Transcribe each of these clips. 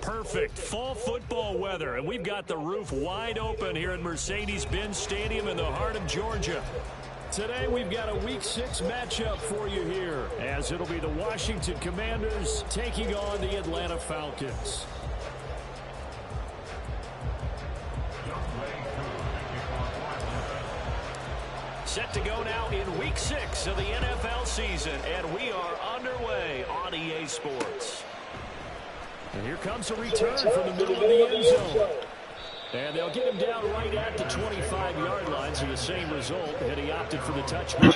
Perfect fall football weather, and we've got the roof wide open here at Mercedes-Benz Stadium in the heart of Georgia. Today we've got a Week 6 matchup for you here, as it'll be the Washington Commanders taking on the Atlanta Falcons. Set to go now in Week 6 of the NFL season, and we are underway on EA Sports. And here comes a return from the middle of the end zone. And they'll get him down right at the 25-yard line, so the same result, and he opted for the touchdown.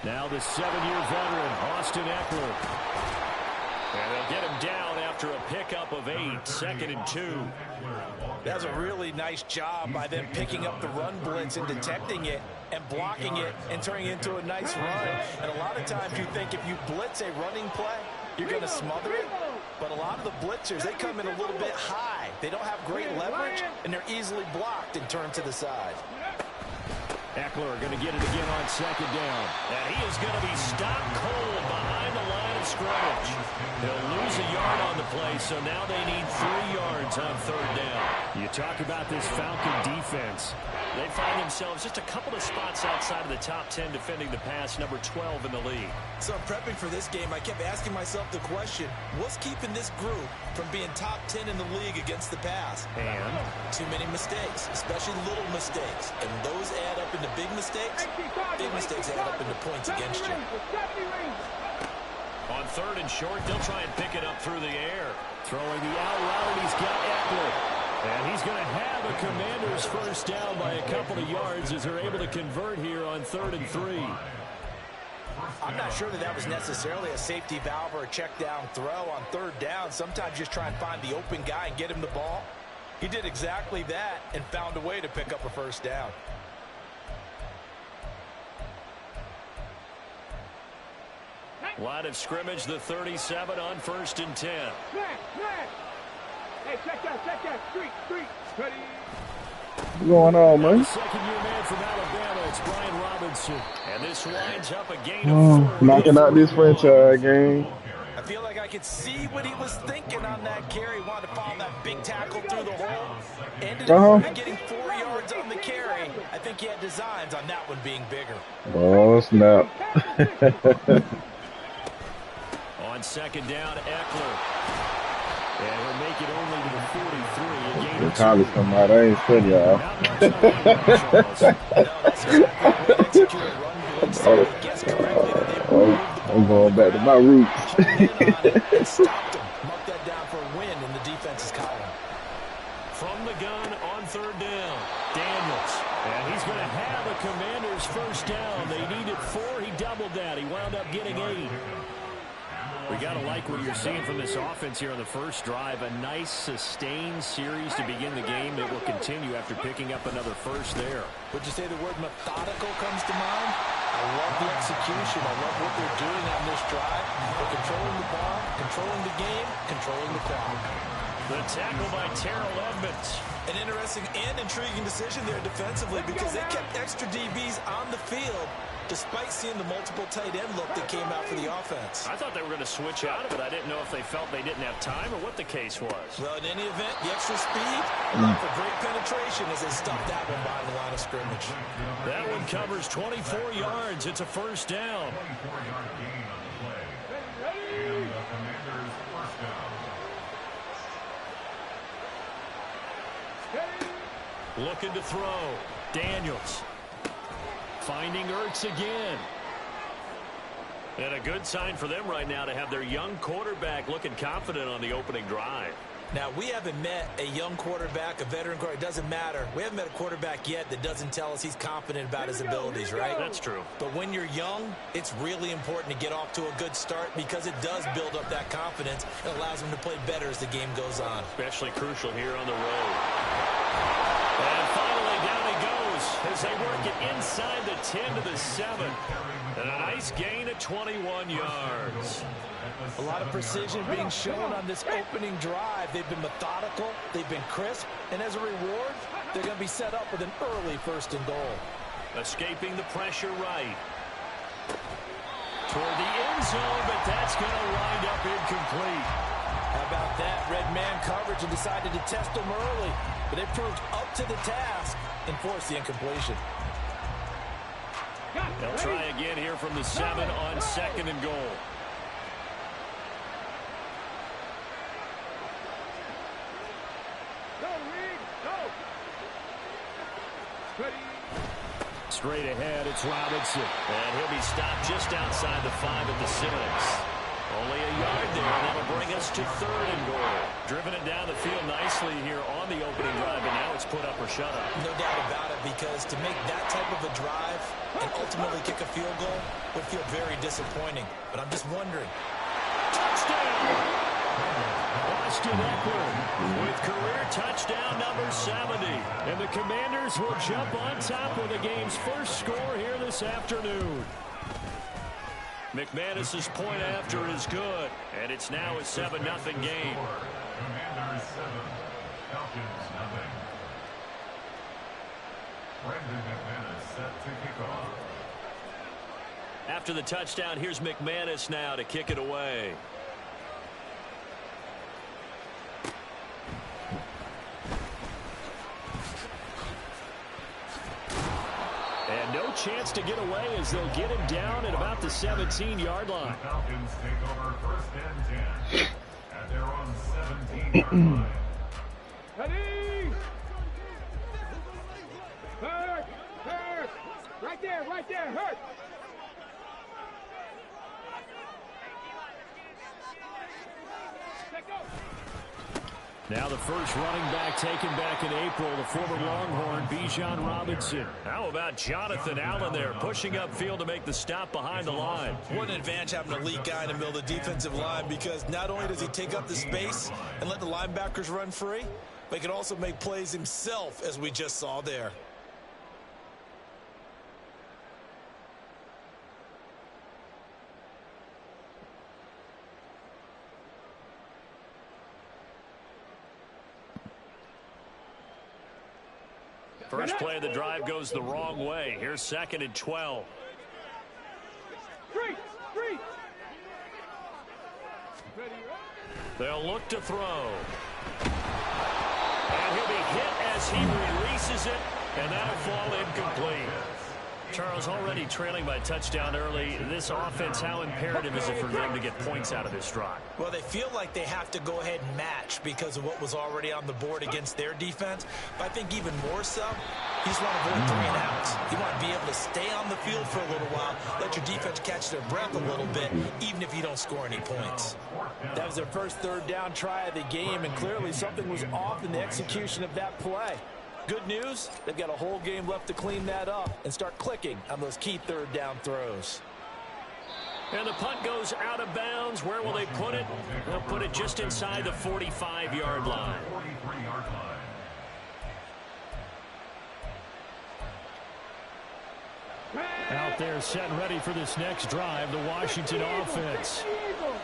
Now the 7-year veteran, Austin Eckler. And they'll get him down after a pickup of 8, 2nd and 2. That's a really nice job by them picking up the run blitz and detecting it and blocking it and turning it into a nice run. And a lot of times you think if you blitz a running play, you're going to smother it. But a lot of the blitzers, they come in a little bit high. They don't have great leverage, and they're easily blocked and turned to the side. Eckler going to get it again on 2nd down. And he is going to be stopped cold behind the line of scrimmage. He'll lose a yard on the play, so now they need 3 yards on 3rd down. You talk about this Falcon defense. They find themselves just a couple of spots outside of the top 10 defending the pass, number 12 in the league. So prepping for this game, I kept asking myself the question, what's keeping this group from being top 10 in the league against the pass? And? Too many mistakes, especially little mistakes. And those add up into big mistakes. Big mistakes add up into points against you. On 3rd and short, they'll try and pick it up through the air. Throwing the out route, he's got Eckler. And he's going to have a Commanders first down by a couple of yards as they're able to convert here on 3rd and 3. I'm not sure that was necessarily a safety valve or a check down throw on 3rd down. Sometimes just try and find the open guy and get him the ball. He did exactly that and found a way to pick up a first down. Line of scrimmage, the 37 on 1st and 10. Hey, check that. Street. Ready. What's going on, man? Second-year man from Alabama, it's Brian Robinson. And this winds up a gain of 4. Knocking out this franchise game. I feel like I could see what he was thinking on that carry. Wanted to follow that big tackle through the hole. Ended up getting 4 yards on the carry. I think he had designs on that one being bigger. Oh, snap. On 2nd down, Eckler. And he'll make it only to the 43. The college come out. I ain't said y'all. I'm going back to my roots. Stopped him. Mark that down for a win in the defense's column. From the gun on 3rd down, Daniels. And he's going to have a Commanders first down. They needed 4. He doubled that. He wound up getting 8. We got to like what you're seeing from this offense here on the first drive. A nice, sustained series to begin the game that will continue after picking up another first there. Would you say the word methodical comes to mind? I love the execution. I love what they're doing on this drive. They're controlling the ball, controlling the game, controlling the clock. The tackle by Terrell Edmonds. An interesting and intriguing decision there defensively because they kept extra DBs on the field despite seeing the multiple tight end look that came out for the offense. I thought they were going to switch out of it. I didn't know if they felt they didn't have time or what the case was. Well, in any event, the extra speed allowed for great penetration as they stuffed that one behind the line of scrimmage. That one covers 24 yards. It's a first down. Looking to throw. Daniels. Finding Ertz again. And a good sign for them right now to have their young quarterback looking confident on the opening drive. Now, we haven't met a young quarterback, a veteran quarterback. It doesn't matter. We haven't met a quarterback yet that doesn't tell us he's confident about his abilities, right? That's true. But when you're young, it's really important to get off to a good start because it does build up that confidence. It allows them to play better as the game goes on. Especially crucial here on the road. And finally, down he goes as they work it inside the 10 to the 7. And a nice gain of 21 yards. A lot of precision being shown on this opening drive. They've been methodical, they've been crisp, and as a reward, they're going to be set up with an early 1st and goal. Escaping the pressure right. Toward the end zone, but that's going to wind up incomplete. How about that? Red man coverage and decided to test them early, but they proved up to the task and forced the incompletion. They'll try again here from the 7 on 2nd and goal. Straight ahead, it's Robinson. And he'll be stopped just outside the 5 at the 6. Only a yard there, and that'll bring us to 3rd and goal. Driven it down the field nicely here on the opening drive, and now it's put up or shut up. No doubt about it, because to make that type of a drive and ultimately kick a field goal would feel very disappointing. But I'm just wondering. Touchdown! Austin Ekeler with career touchdown number 70. And the Commanders will jump on top of the game's first score here this afternoon. McManus's point after is good, and it's now a 7-0 game. Commanders 7, Falcons 0. Brandon McManus set to kick off. After the touchdown, here's McManus now to kick it away. And no chance to get away as they'll get him down at about the 17-yard line. The Falcons take over 1st and 10 at their own 17-yard line. Ready? Hurt! Hurt! Right there, hurt! Let go! Now the first running back taken back in April, the former Longhorn, Bijan Robinson. How about Jonathan Allen there, pushing upfield to make the stop behind the line? What an advantage having a elite guy in the middle of the defensive line, because not only does he take up the space and let the linebackers run free, but he can also make plays himself, as we just saw there. First play of the drive goes the wrong way. Here's 2nd and 12. Free! They'll look to throw. And he'll be hit as he releases it, and that'll fall incomplete. Charles, already trailing by touchdown early. This offense, how imperative is it for them to get points out of this drive? Well, they feel like they have to go ahead and match because of what was already on the board against their defense. But I think even more so, you just want to avoid 3 and outs. You want to be able to stay on the field for a little while, let your defense catch their breath a little bit, even if you don't score any points. That was their first 3rd down try of the game, and clearly something was off in the execution of that play. Good news, they've got a whole game left to clean that up and start clicking on those key 3rd down throws. And the punt goes out of bounds. Where will they put it? They'll put it just inside the 45-yard line. 43-yard line. Out there set and ready for this next drive, the Washington offense.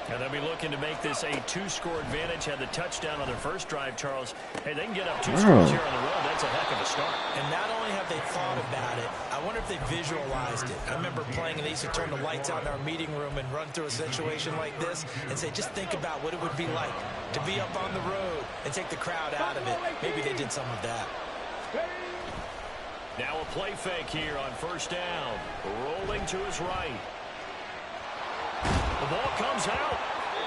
And they'll be looking to make this a 2-score advantage. Had the touchdown on their first drive, Charles. Hey, they can get up 2 scores here on the road. That's a heck of a start. And not only have they thought about it, I wonder if they visualized it. I remember playing, and they used to turn the lights out in our meeting room and run through a situation like this and say, just think about what it would be like to be up on the road and take the crowd out of it. Maybe they did some of that. Now a play fake here on 1st down. Rolling to his right. The ball comes out,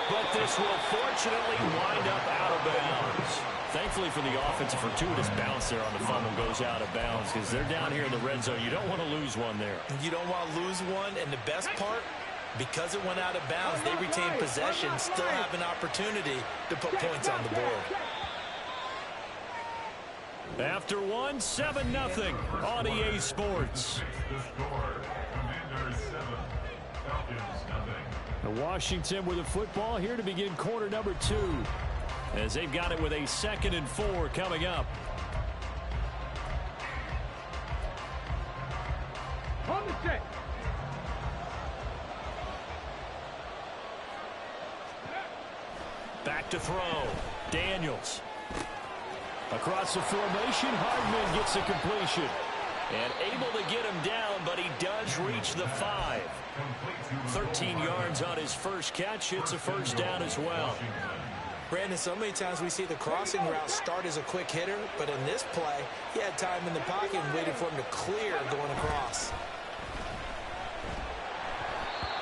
but this will fortunately wind up out of bounds. Thankfully for the offense, a fortuitous bounce there on the fumble goes out of bounds because they're down here in the red zone. You don't want to lose one there. You don't want to lose one, and the best part, because it went out of bounds, they retain possession, still have an opportunity to put points on the board. After 1, 7-0 on EA Sports. The score, Commanders 7, Falcons 0. Washington with the football here to begin quarter number 2. As they've got it with a 2nd and 4 coming up. On the set. Back to throw. Daniels. Across the formation, Hardman gets a completion. And able to get him down, but he does reach the 5. 13 yards on his first catch. It's a first down as well. Brandon, so many times we see the crossing route start as a quick hitter, but in this play, he had time in the pocket and waited for him to clear going across.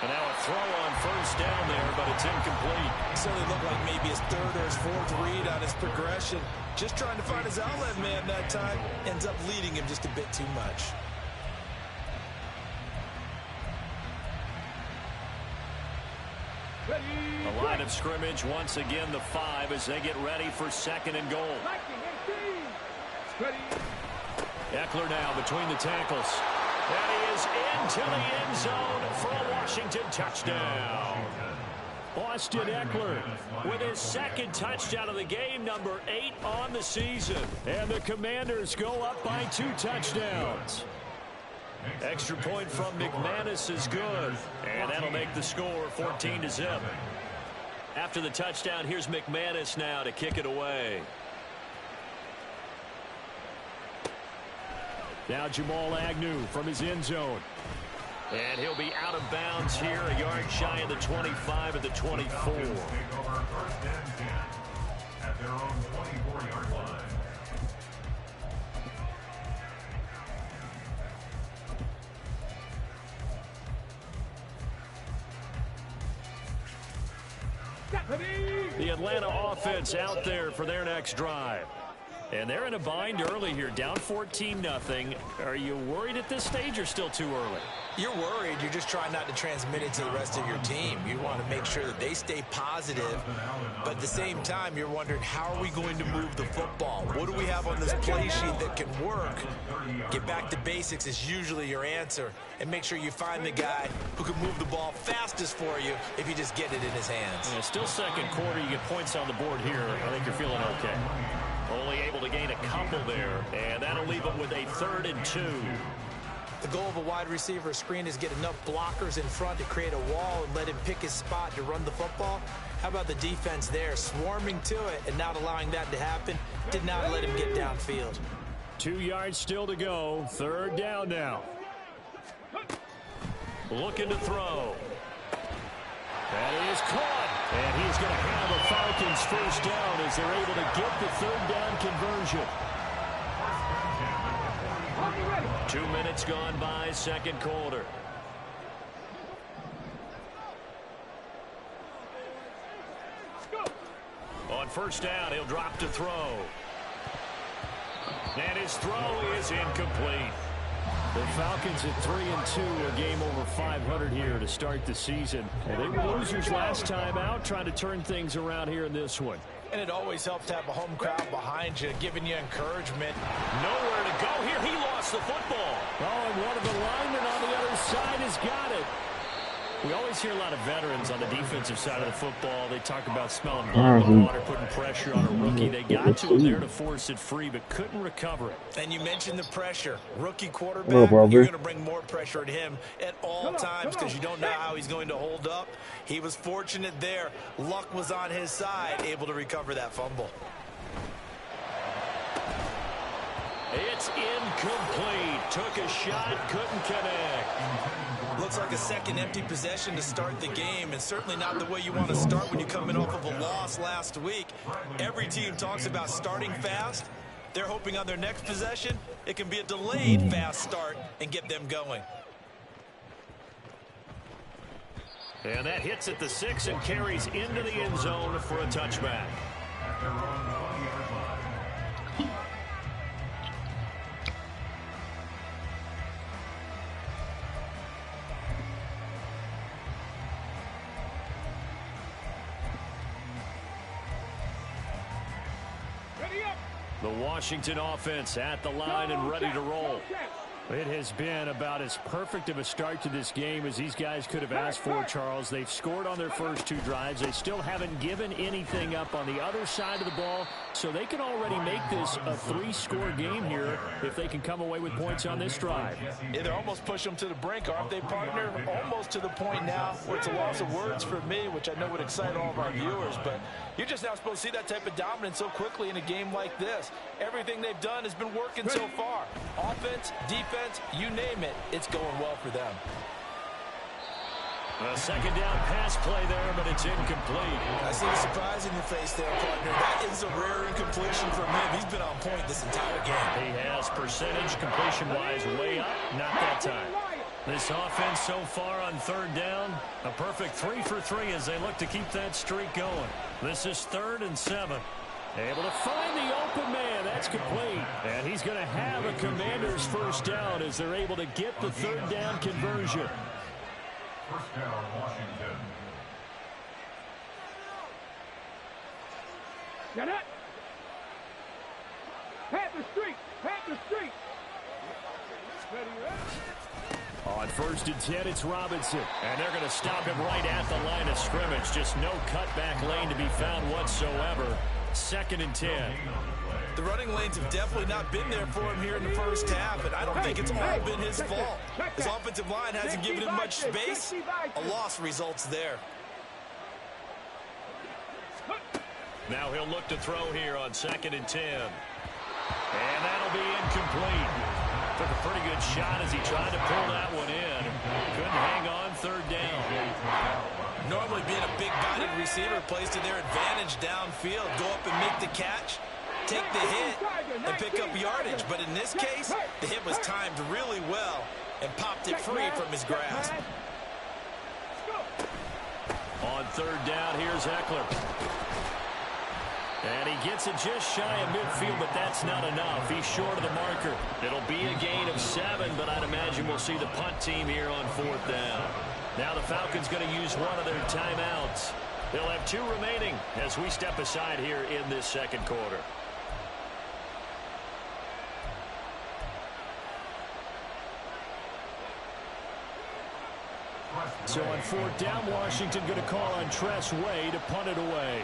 And now a throw on first down there, but it's incomplete. Certainly looked like maybe his third or his fourth read on his progression. Just trying to find his outlet man that time. Ends up leading him just a bit too much. The line of scrimmage, once again the 5 as they get ready for 2nd and goal. Eckler now between the tackles. And he is into the end zone for a Washington touchdown. Austin Eckler with his 2nd touchdown of the game, number 8 on the season. And the Commanders go up by 2 touchdowns. Extra point from McManus is good. And that'll make the score 14-0. After the touchdown, here's McManus now to kick it away. Now Jamal Agnew from his end zone. And he'll be out of bounds here, a yard shy of the 25 at the 24. Take over 1st and 10 at their own 24-yard line. The Atlanta offense out there for their next drive. And they're in a bind early here, down 14-0. Are you worried at this stage or still too early? You're worried. You're just trying not to transmit it to the rest of your team. You want to make sure that they stay positive. But at the same time, you're wondering, how are we going to move the football? What do we have on this play sheet that can work? Get back to basics is usually your answer. And make sure you find the guy who can move the ball fastest for you if you just get it in his hands. Yeah, still 2nd quarter. You get points on the board here. I think you're feeling okay. Only able to gain a couple there. And that'll leave them with a 3rd and 2. The goal of a wide receiver screen is get enough blockers in front to create a wall and let him pick his spot to run the football. How about the defense there, swarming to it and not allowing that to happen? Did not let him get downfield. 2 yards still to go. 3rd down now. Looking to throw. That is caught. And he's going to have a Falcons first down as they're able to get the 3rd down conversion. 2 minutes gone by, 2nd quarter. On first down, he'll drop to throw. And his throw is incomplete. The Falcons at 3-2, a game over 500 here to start the season. And they were losers last time out, trying to turn things around here in this one. And it always helps to have a home crowd behind you, giving you encouragement. Nowhere to go here. He lost the football. Oh, and one of the linemen on the other side has got it. We always hear a lot of veterans on the defensive side of the football. They talk about smelling blood in the water, putting pressure on a rookie. They got to him there to force it free, but couldn't recover it. And you mentioned the pressure. Rookie quarterback, you're going to bring more pressure at him at all times because you don't know how he's going to hold up. He was fortunate there. Luck was on his side, able to recover that fumble. It's incomplete. Took a shot, couldn't connect. Looks like a second empty possession to start the game, and certainly not the way you want to start when you're coming off of a loss last week. Every team talks about starting fast. They're hoping on their next possession, it can be a delayed fast start and get them going. And that hits at the 6 and carries into the end zone for a touchback. The Washington offense at the line and ready to roll. It has been about as perfect of a start to this game as these guys could have asked for, Charles. They've scored on their first 2 drives. They still haven't given anything up on the other side of the ball, so they can already make this a 3-score game here if they can come away with points on this drive. Yeah, they're almost pushing them to the brink, aren't they, partner? Almost to the point now where it's a loss of words for me, which I know would excite all of our viewers, but you're just now supposed to see that type of dominance so quickly in a game like this. Everything they've done has been working so far. Offense, defense, you name it, it's going well for them. A second down pass play there, but it's incomplete. I see the surprise in your face there, partner. That is a rare incompletion from him. He's been on point this entire game. He has percentage completion-wise way up, not that time. This offense so far on 3rd down, a perfect 3 for 3 as they look to keep that streak going. This is 3rd and 7. Able to find the open man. That's complete. And he's going to have a Commanders first down as they're able to get the 3rd down conversion. First down, Washington. Get it. Panther Street. Panther Street. Ready, ready. On 1st and 10, it's Robinson. And they're going to stop him right at the line of scrimmage. Just no cutback lane to be found whatsoever. 2nd and 10. The running lanes have definitely not been there for him here in the first half, and I don't think it's all been his fault. His offensive line hasn't given him much space. A loss results there. Now he'll look to throw here on 2nd and 10. And that'll be incomplete. Took a pretty good shot as he tried to pull that one in. Couldn't hang on 3rd down. Normally being a big-bodied receiver plays to their advantage downfield. Go up and make the catch, take the hit, and pick up yardage. But in this case, the hit was timed really well and popped it free from his grasp. On 3rd down, here's Ekeler. And he gets it just shy of midfield, but that's not enough. He's short of the marker. It'll be a gain of 7, but I'd imagine we'll see the punt team here on 4th down. Now the Falcons going to use one of their timeouts. They'll have 2 remaining as we step aside here in this 2nd quarter. So on 4th down, Washington going to call on Tress Way to punt it away.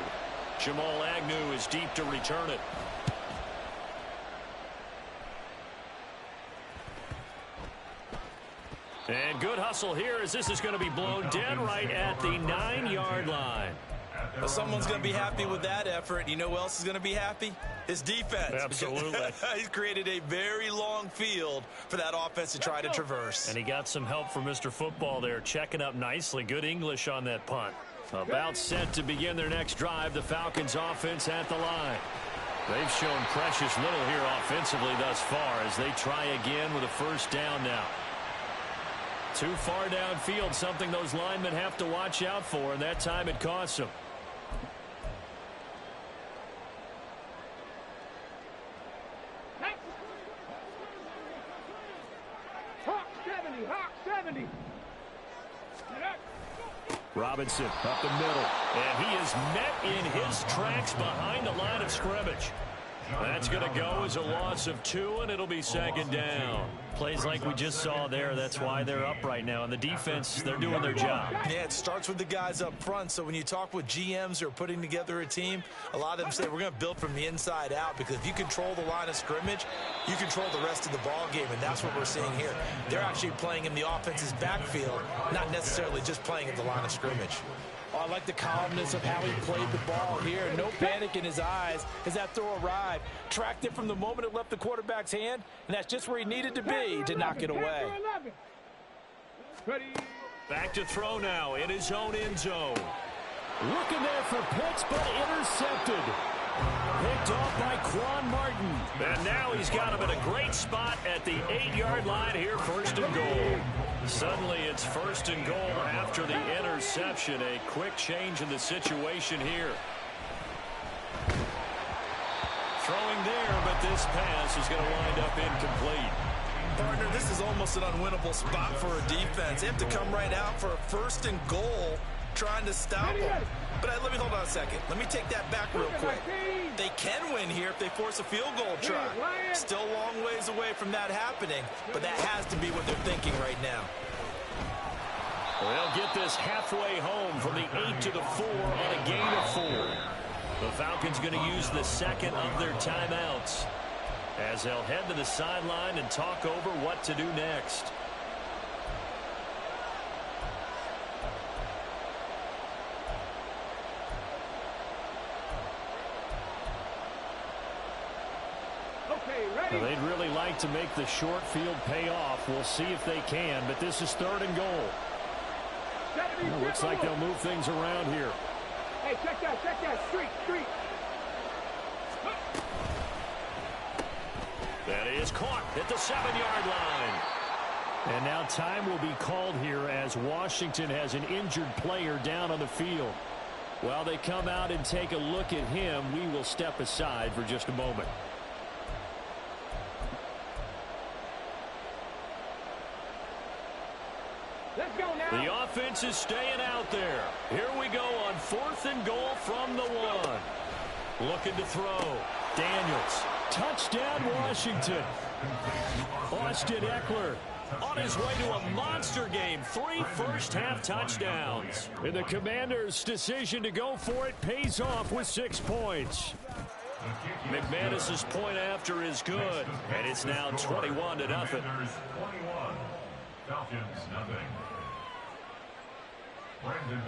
Jamal Agnew is deep to return it. And good hustle here as this is going to be blown dead right at the 9-yard line. Well, someone's going to be happy with that effort. You know who else is going to be happy? His defense. Absolutely. He's created a very long field for that offense to try to traverse. And he got some help from Mr. Football there, checking up nicely. Good English on that punt. About set to begin their next drive, the Falcons offense at the line. They've shown precious little here offensively thus far as they try again with a first down now. Too far downfield, something those linemen have to watch out for, and that time it costs them. Hawk 70, Hawk 70. Robinson up the middle, and he is met in his tracks behind the line of scrimmage. That's going to go as a loss of 2, and it'll be 2nd down. Plays like we just saw there. That's why they're up right now. And the defense, they're doing their job. Yeah, it starts with the guys up front. So when you talk with GMs who are putting together a team, a lot of them say we're going to build from the inside out, because if you control the line of scrimmage, you control the rest of the ball game, and that's what we're seeing here. They're actually playing in the offense's backfield, not necessarily just playing at the line of scrimmage. Oh, I like the calmness of how he played the ball here. No panic in his eyes as that throw arrived. Tracked it from the moment it left the quarterback's hand, and that's just where he needed to be to knock it away. Back to throw now in his own end zone. Looking there for Pitts, but intercepted. Picked off by Quan Martin. And now he's got him in a great spot at the 8-yard line here, 1st and goal. Suddenly it's 1st and goal after the interception. A quick change in the situation here. Throwing there, but this pass is going to wind up incomplete. Partner, this is almost an unwinnable spot for a defense. They have to come right out for a 1st and goal, trying to stop them. But let me hold on a second. Let me take that back real quick. They can win here if they force a field goal try. Still a long ways away from that happening, but that has to be what they're thinking right now. They'll get this halfway home from the 8 to the 4 on a gain of 4. The Falcons going to use the second of their timeouts as they'll head to the sideline and talk over what to do next. Okay, ready? Well, they'd really like to make the short field pay off. We'll see if they can, but this is 3rd and goal. 70, Well, looks like they'll move things around here. Hey, check that. Street. That is caught at the 7-yard line. And now time will be called here as Washington has an injured player down on the field. While they come out and take a look at him, we will step aside for just a moment. Let's go now. The offense is staying out there. Here we go on 4th and goal from the 1. Looking to throw. Daniels. Touchdown, Washington. Austin Ekeler on his way to a monster game. 3 first-half touchdowns. And the Commanders' decision to go for it pays off with 6 points. McManus's point after is good. And it's now 21-0. Falcons nothing.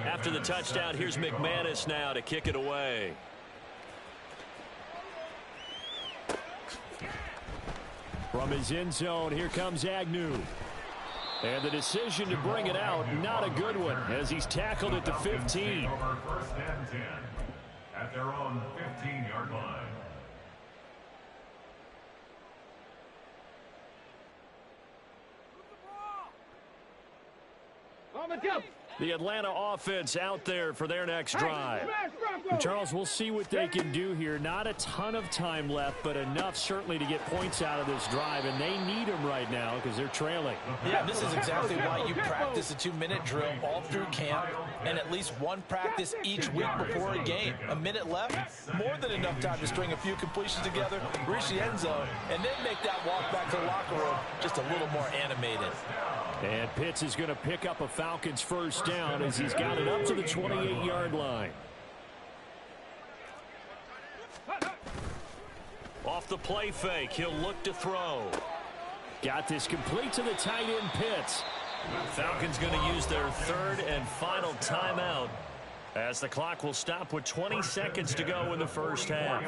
After the touchdown, here's McManus now to kick it away. From his end zone, here comes Agnew. And the decision to bring it out, not a good one, as he's tackled at the 15. 1st and 10 at their own 15-yard line. On the jump. The Atlanta offense out there for their next drive. Smash Bronco. Charles, we'll see what they can do here. Not a ton of time left, but enough certainly to get points out of this drive, and they need them right now because they're trailing. Yeah, this is exactly why you practice a 2-minute drill all through camp and at least one practice each week before a game. A minute left, more than enough time to string a few completions together, reach the end zone, and then make that walk back to the locker room just a little more animated. And Pitts is going to pick up a Falcons first down as he's got it up to the 28-yard line. Off the play fake, he'll look to throw. Got this complete to the tight end Pitts. Falcons going to use their 3rd and final timeout as the clock will stop with 20 seconds to go in the first half.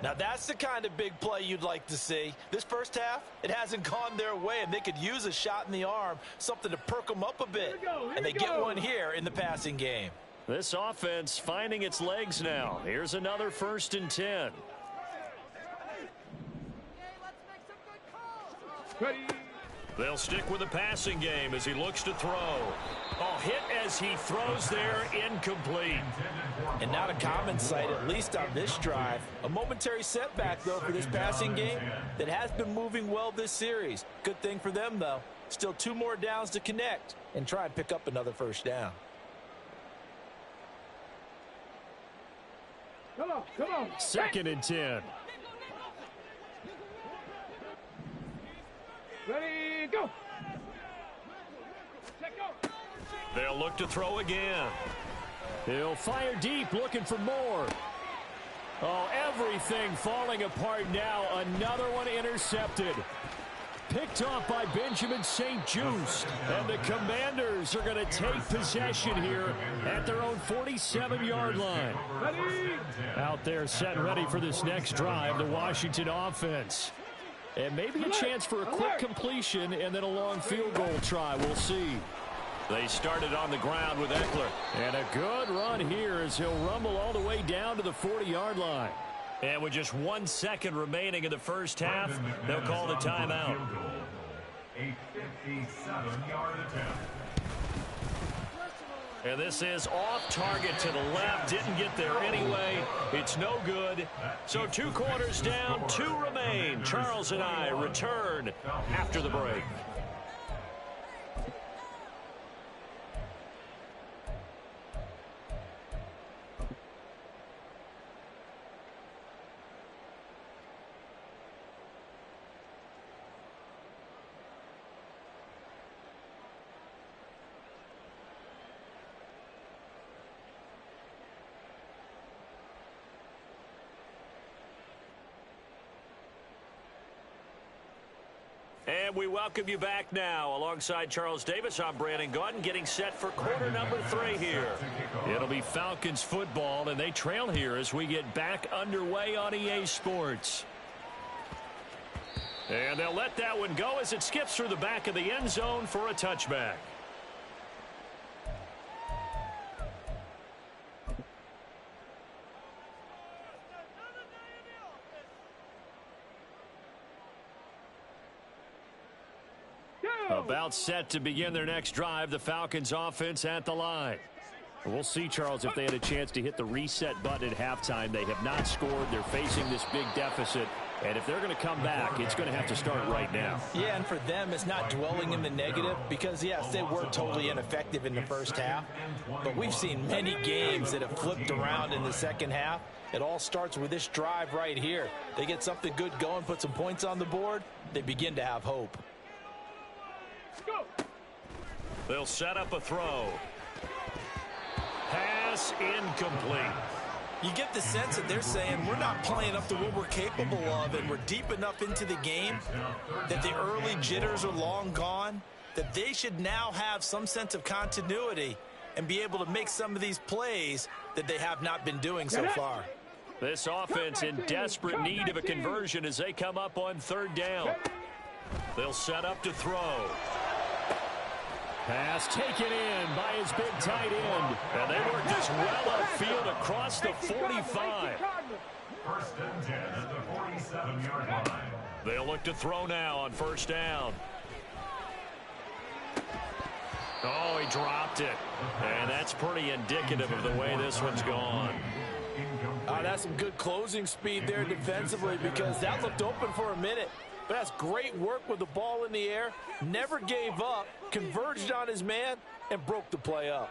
Now that's the kind of big play you'd like to see. This first half, it hasn't gone their way, and they could use a shot in the arm, something to perk them up a bit. And they get one here in the passing game. This offense finding its legs now. Here's another 1st and 10. Ready. They'll stick with the passing game as he looks to throw. Oh, hit as he throws there, incomplete. And not a common sight, at least on this drive. A momentary setback, though, for this passing game that has been moving well this series. Good thing for them, though. Still 2 more downs to connect and try and pick up another first down. Come on. 2nd and 10. Ready, go. Check go. They'll look to throw again. He'll fire deep, looking for more. Oh, everything falling apart now. Another one intercepted. Picked off by Benjamin St-Juste. And the Commanders are going to take possession here at their own 47-yard line. Ready. Out there set and ready for this next drive, the Washington offense. And maybe a chance for a quick completion and then a long field goal try. We'll see. They started on the ground with Ekeler. And a good run here as he'll rumble all the way down to the 40-yard line. And with just 1 second remaining in the first half, they'll call the timeout. A 57-yard attempt. And this is off target to the left. Didn't get there anyway. It's no good. So 2 quarters down, 2 remain. Charles and I return after the break. And we welcome you back now. Alongside Charles Davis, I'm Brandon Gaudin, getting set for quarter number 3 here. It'll be Falcons football, and they trail here as we get back underway on EA Sports. And they'll let that one go as it skips through the back of the end zone for a touchback. About set to begin their next drive, the Falcons offense at the line. We'll see, Charles, if they had a chance to hit the reset button at halftime. They have not scored. They're facing this big deficit. And if they're going to come back, it's going to have to start right now. Yeah, and for them, it's not dwelling in the negative because, yes, they were totally ineffective in the first half. But we've seen many games that have flipped around in the second half. It all starts with this drive right here. They get something good going, put some points on the board, they begin to have hope. They'll set up a throw. Pass incomplete. You get the sense that they're saying we're not playing up to what we're capable of, and we're deep enough into the game that the early jitters are long gone, that they should now have some sense of continuity and be able to make some of these plays that they have not been doing so far. This offense in desperate need of a conversion as they come up on third down. They'll set up to throw. Pass taken in by his big tight end. And they work this well upfield across the 45. First and 10 at the 47-yard line. They'll look to throw now on first down. Oh, he dropped it. And that's pretty indicative of the way this one's gone. That's some good closing speed there defensively because that looked open for a minute. But that's great work with the ball in the air. Never gave up, converged on his man, and broke the play up.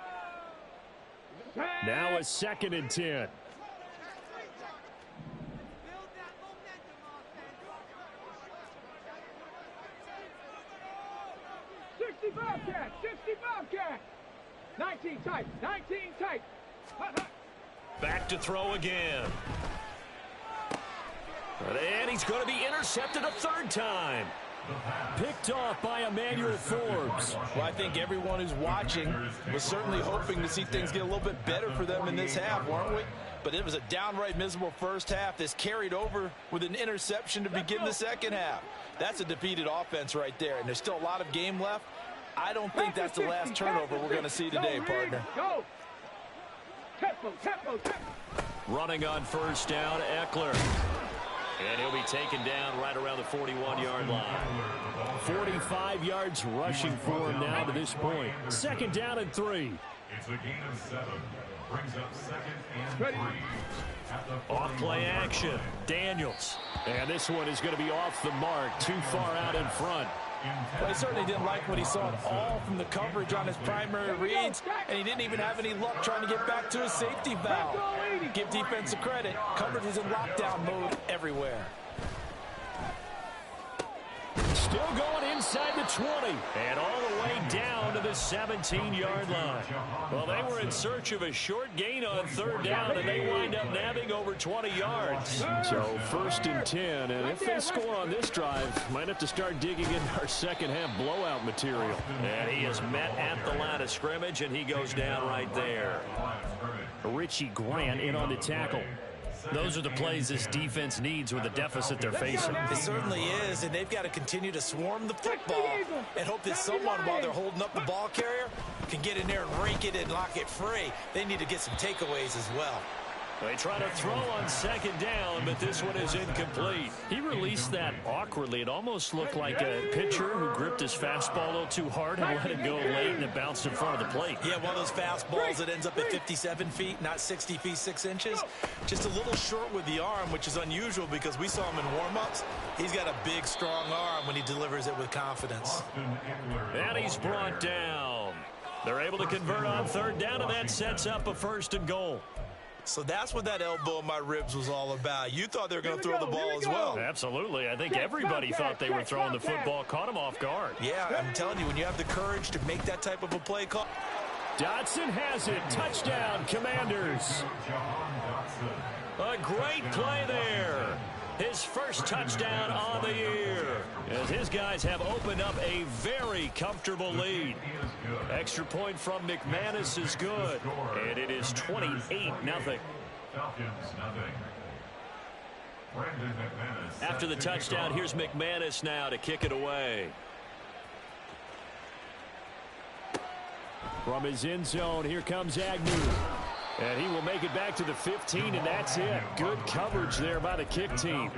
Now a 2nd and 10. Bobcat, 60 Bobcat. 19 tight, 19 tight. Back to throw again. And he's going to be intercepted a 3rd time. Picked off by Emmanuel Forbes. Well, I think everyone who's watching was certainly hoping to see things get a little bit better for them in this half, weren't we? But it was a downright miserable first half. This carried over with an interception to begin the second half. That's a defeated offense right there, and there's still a lot of game left. I don't think that's the last turnover we're going to see today, partner. Go! Tempo, tempo, tempo. Running on first down, Eckler. And he'll be taken down right around the 41-yard line. 45 yards rushing for him now to this point. 2nd down and 3. It's a gain of 7. Brings up 2nd and 3. Off play action. Daniels. And this one is going to be off the mark. Too far out in front. Well, he certainly didn't like what he saw at all from the coverage on his primary reads, and he didn't even have any luck trying to get back to his safety valve. Give defensive credit. Coverage was in lockdown mode everywhere. Still going inside the 20 and all the way down to the 17-yard line. Well, they were in search of a short gain on 3rd down, and they wind up nabbing over 20 yards. So 1st and 10, and if they score on this drive, might have to start digging into our second half blowout material. And he is met at the line of scrimmage, and he goes down right there. Richie Grant in on the tackle. Those are the plays this defense needs with the deficit they're facing. It certainly is, and they've got to continue to swarm the football and hope that someone, while they're holding up the ball carrier, can get in there and rake it and lock it free. They need to get some takeaways as well. They try to throw on 2nd down, but this one is incomplete. He released that awkwardly. It almost looked like a pitcher who gripped his fastball a little too hard and let it go late, and it bounced in front of the plate. Yeah, one of those fastballs that ends up at 57 feet, not 60 feet, 6 inches. Just a little short with the arm, which is unusual because we saw him in warm-ups. He's got a big, strong arm when he delivers it with confidence. And he's brought down. They're able to convert on 3rd down, and that sets up a 1st and goal. So that's what that elbow in my ribs was all about. You thought they were going to throw the ball as well. Absolutely. I think everybody thought they were throwing the football, caught him off guard. Yeah, I'm telling you, when you have the courage to make that type of a play call. Dotson has it. Touchdown, Commanders. A great play there. His first touchdown on the year, as his guys have opened up a very comfortable lead. Extra point from McManus is good, and it is 28-0. Falcons, nothing. After the touchdown, here's McManus now to kick it away. From his end zone, here comes Agnew. And he will make it back to the 15, and that's it. Good coverage there by the kick team.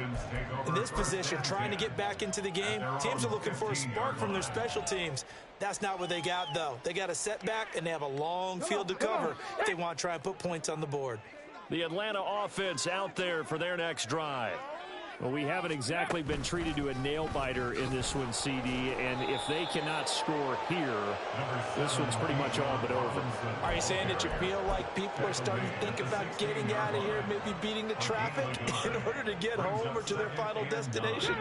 In this position, trying to get back into the game, teams are looking for a spark from their special teams. That's not what they got, though. They got a setback, and they have a long field to cover if they want to try and put points on the board. The Atlanta offense out there for their next drive. Well, we haven't exactly been treated to a nail-biter in this one, CD, and if they cannot score here, this one's pretty much all but over. Are you saying that you feel like people are starting to think about getting out of here, maybe beating the traffic in order to get home or to their final destination?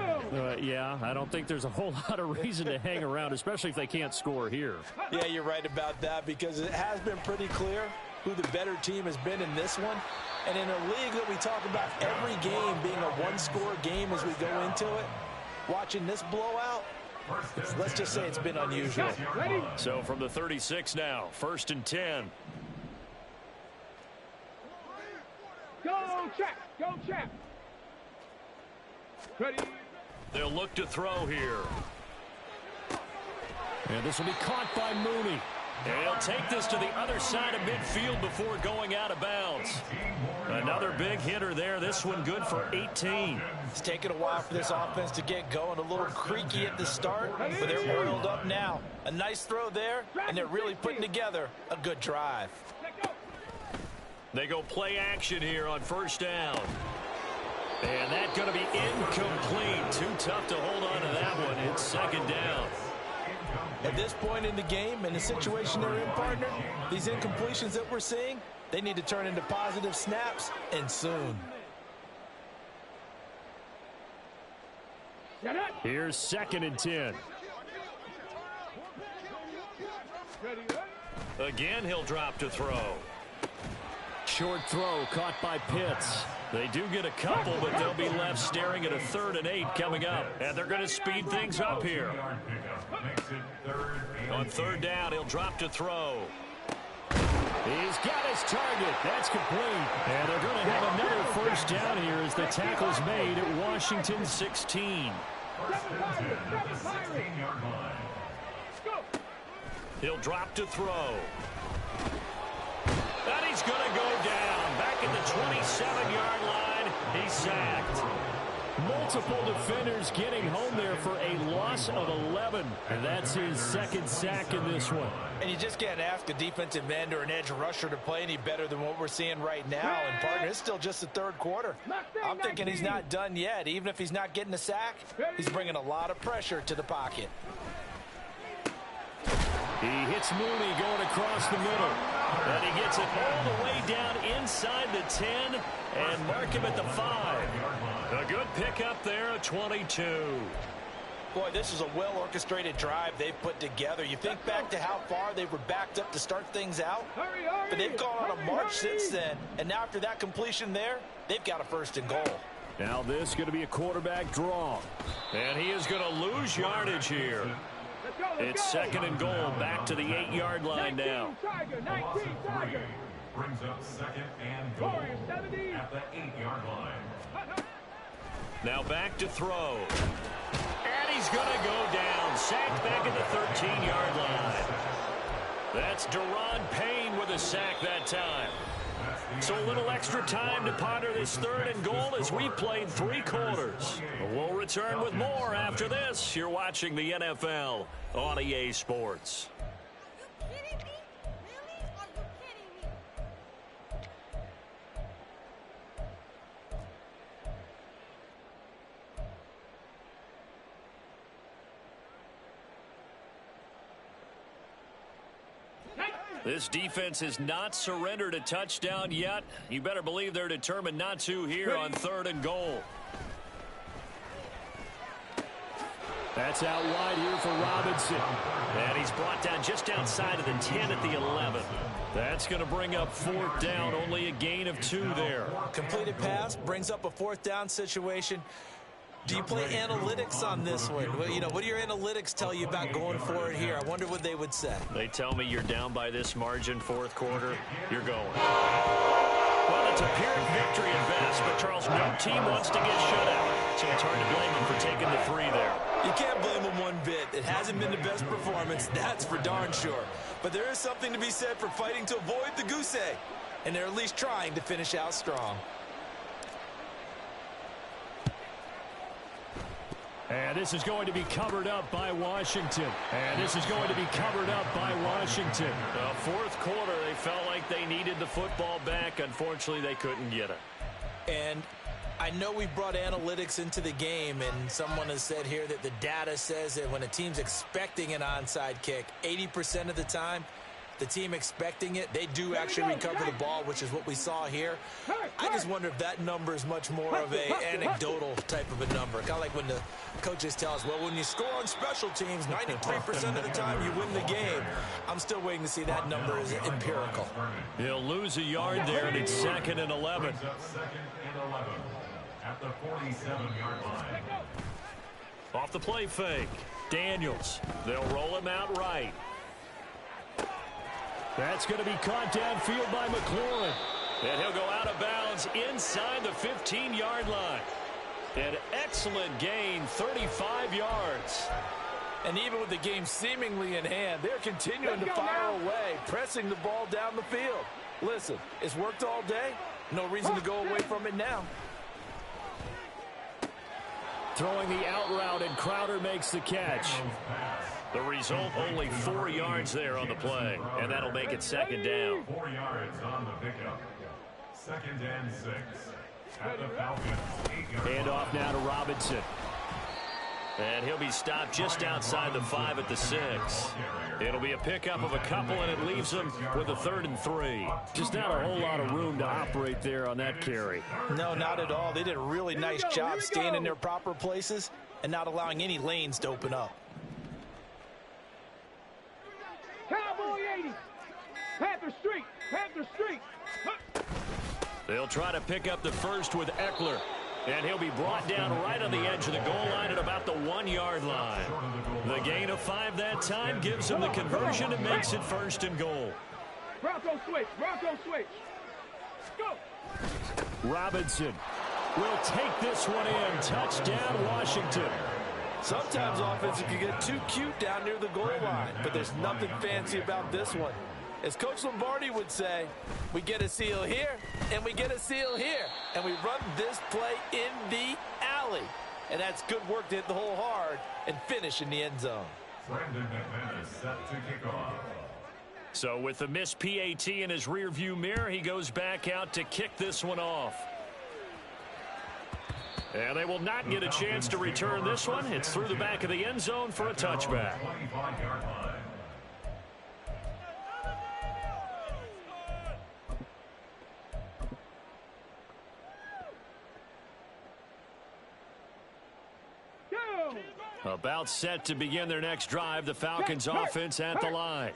Yeah, I don't think there's a whole lot of reason to hang around, especially if they can't score here. Yeah, you're right about that, because it has been pretty clear who the better team has been in this one. And in a league that we talk about every game being a one-score game as we go into it, watching this blowout, let's just say it's been unusual. So from the 36 now, 1st and 10. Go, Chap! Go, Chap! Ready? They'll look to throw here. And this will be caught by Mooney. And he'll take this to the other side of midfield before going out of bounds. Another big hitter there. This one good for 18. It's taken a while for this offense to get going. A little creaky at the start, but they're oiled up now. A nice throw there, and they're really putting together a good drive. They go play action here on 1st down. And that's going to be incomplete. Too tough to hold on to that one. It's 2nd down. At this point in the game and the situation they're in, partner, these incompletions that we're seeing, they need to turn into positive snaps, and soon. Here's 2nd and 10. Again, he'll drop to throw. Short throw caught by Pitts. They do get a couple, but they'll be left staring at a 3rd and 8 coming up. And they're going to speed things up here. On 3rd down, he'll drop to throw. He's got his target. That's complete. And they're going to have another 1st down here as the tackle's made at Washington 16. He'll drop to throw. And he's going to go down. Back at the 27-yard line. He's sacked. Multiple defenders getting home there for a loss of 11. And that's his 2nd sack in this one. And you just can't ask a defensive end or an edge rusher to play any better than what we're seeing right now. And, partner, it's still just the 3rd quarter. I'm thinking he's not done yet. Even if he's not getting a sack, he's bringing a lot of pressure to the pocket. He hits Mooney going across the middle. And he gets it all the way down inside the 10 and mark him at the 5. A good pickup there at 22. Boy, this is a well-orchestrated drive they've put together. You think back to how far they were backed up to start things out, but they've gone on a march since then. And now after that completion there, they've got a 1st and goal. Now this is going to be a quarterback draw. And he is going to lose yardage here. It's 2nd and goal, back to the 8-yard line now. Brings up 2nd and goal at the 8-yard line. Now back to throw. And he's going to go down. Sacked back at the 13-yard line. That's Deron Payne with a sack that time. So a little extra time to ponder this 3rd and goal as we played 3 quarters. We'll return with more after this. You're watching the NFL on EA Sports. This defense has not surrendered a touchdown yet. You better believe they're determined not to here on 3rd and goal. That's out wide here for Robinson. And he's brought down just outside of the 10 at the 11. That's going to bring up 4th down, only a gain of 2 there. Completed pass brings up a 4th down situation. Do you play analytics on this one? Well, you know, what do your analytics tell you about going for it here? I wonder what they would say. They tell me you're down by this margin, 4th quarter, you're going. Well, it's a Pyrrhic victory at best, but Charles, no team wants to get shut out, so it's hard to blame them for taking the 3 there. You can't blame them one bit. It hasn't been the best performance, that's for darn sure. But there is something to be said for fighting to avoid the goose egg, and they're at least trying to finish out strong. And this is going to be covered up by Washington. And this is going to be covered up by Washington. The 4th quarter, they felt like they needed the football back. Unfortunately, they couldn't get it. And I know we brought analytics into the game, and someone has said here that the data says that when a team's expecting an onside kick, 80% of the time, the team expecting it, they do actually recover the ball, which is what we saw here. I just wonder if that number is much more of an anecdotal type of a number. Kind of like when the coaches tell us, well, when you score on special teams, 93% of the time you win the game. I'm still waiting to see that number is empirical. He'll lose a yard there, and it's 2nd and 11. Brings up 2nd and 11 at the 47-yard line. Off the play fake, Daniels. They'll roll him out right. That's going to be caught downfield by McLaurin. And he'll go out of bounds inside the 15-yard line. An excellent gain, 35 yards. And even with the game seemingly in hand, they're continuing to fire away, pressing the ball down the field. Listen, it's worked all day. No reason to go away from it now. Throwing the out route, and Crowder makes the catch. The result, only 4 yards there on the play, and that'll make it 2nd down. 4 yards on the pickup. 2nd and 6 at the Falcons' 8-yard line. Hand off now to Robinson. And he'll be stopped just outside the 5 at the 6. It'll be a pickup of a couple, and it leaves them with a 3rd and 3. Just not a whole lot of room to operate there on that carry. No, not at all. They did a really nice job staying in their proper places and not allowing any lanes to open up. Cowboy 80. Panther Street. Panther Street. They'll try to pick up the first with Eckler. And he'll be brought down right on the edge of the goal line at about the 1-yard line. The gain of 5 that time gives him the conversion and makes it 1st and goal. Bronco switch. Bronco switch. Go. Robinson will take this one in. Touchdown, Washington. Sometimes offense can get too cute down near the goal line, but there's nothing fancy about this one. As Coach Lombardi would say, we get a seal here, and we get a seal here, and we run this play in the alley. And that's good work to hit the hole hard and finish in the end zone. Brandon McManus set to kick off. So with the missed PAT in his rearview mirror, he goes back out to kick this one off. And they will not get a chance to return this one. It's through the back of the end zone for a touchback. 25-yard line. About set to begin their next drive, the Falcons offense at the line.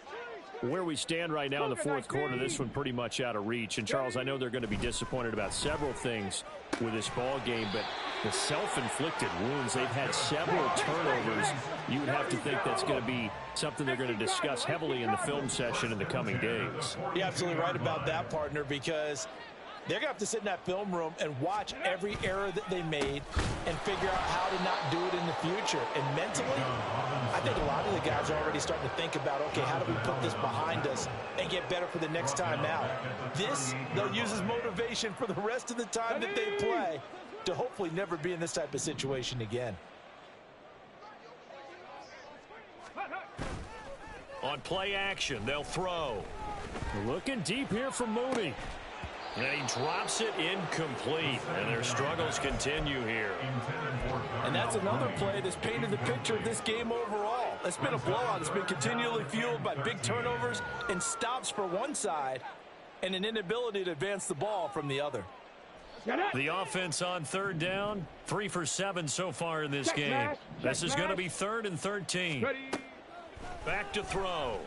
Where we stand right now in the 4th quarter, this one pretty much out of reach. And, Charles, I know they're going to be disappointed about several things with this ball game, but the self-inflicted wounds, they've had several turnovers. You would have to think that's going to be something they're going to discuss heavily in the film session in the coming days. You're absolutely right about that, partner, because they're going to have to sit in that film room and watch every error that they made and figure out how to not do it in the future. And mentally, I think a lot of the guys are already starting to think about, okay, how do we put this behind us and get better for the next time out? This, they'll use as motivation for the rest of the time that they play to hopefully never be in this type of situation again. On play action, they'll throw. Looking deep here for Mooney. And he drops it incomplete, and their struggles continue here. And that's another play that's painted the picture of this game overall. It's been a blowout. It's been continually fueled by big turnovers and stops for one side and an inability to advance the ball from the other. Get up. The offense on third down, 3 for 7 so far in this Check game. smash, This check is going to smash. be 3rd and 13. Ready. Back to throw.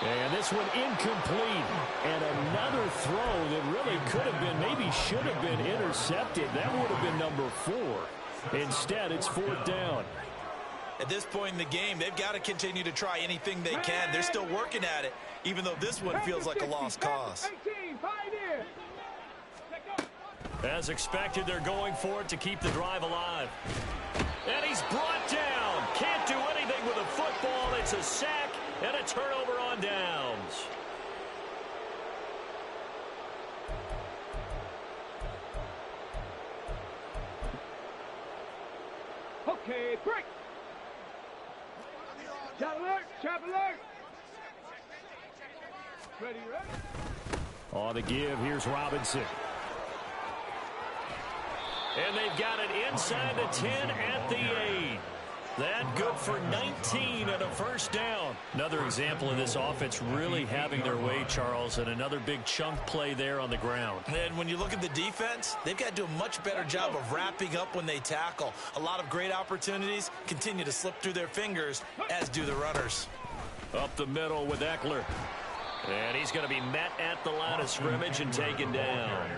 And this one incomplete. And another throw that really could have been, maybe should have been intercepted. That would have been number 4. Instead, it's 4th down. At this point in the game, they've got to continue to try anything they can. They're still working at it, even though this one feels like a lost cause. 18, pioneer. As expected, they're going for it to keep the drive alive. And he's brought down. Can't do anything with a football. It's a sack and a turnover on downs. Okay, break. Chop alert, chop alert. Ready, ready. On the give, here's Robinson. And they've got it inside the 10 at the 8. That good for 19 and a first down. Another example of this offense really having their way, Charles, and another big chunk play there on the ground. And when you look at the defense, they've got to do a much better job of wrapping up when they tackle. A lot of great opportunities continue to slip through their fingers, as do the runners. Up the middle with Eckler. And he's going to be met at the line of scrimmage and taken down.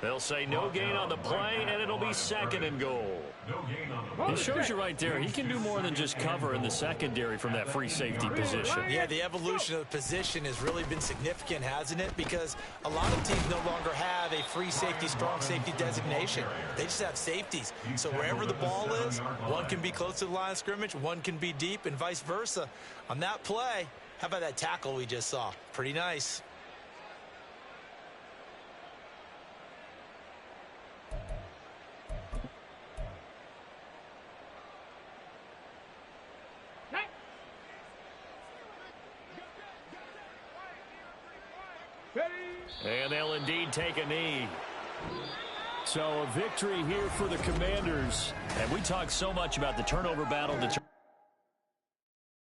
They'll say no gain on the play, and it'll be 2nd and goal. It shows you right there, he can do more than just cover in the secondary from that free safety position. Yeah, the evolution of the position has really been significant, hasn't it? Because a lot of teams no longer have a free safety, strong safety designation. They just have safeties. So wherever the ball is, one can be close to the line of scrimmage, one can be deep, and vice versa. On that play, how about that tackle we just saw? Pretty nice. And they'll indeed take a knee. So a victory here for the Commanders. And we talk so much about the turnover battle.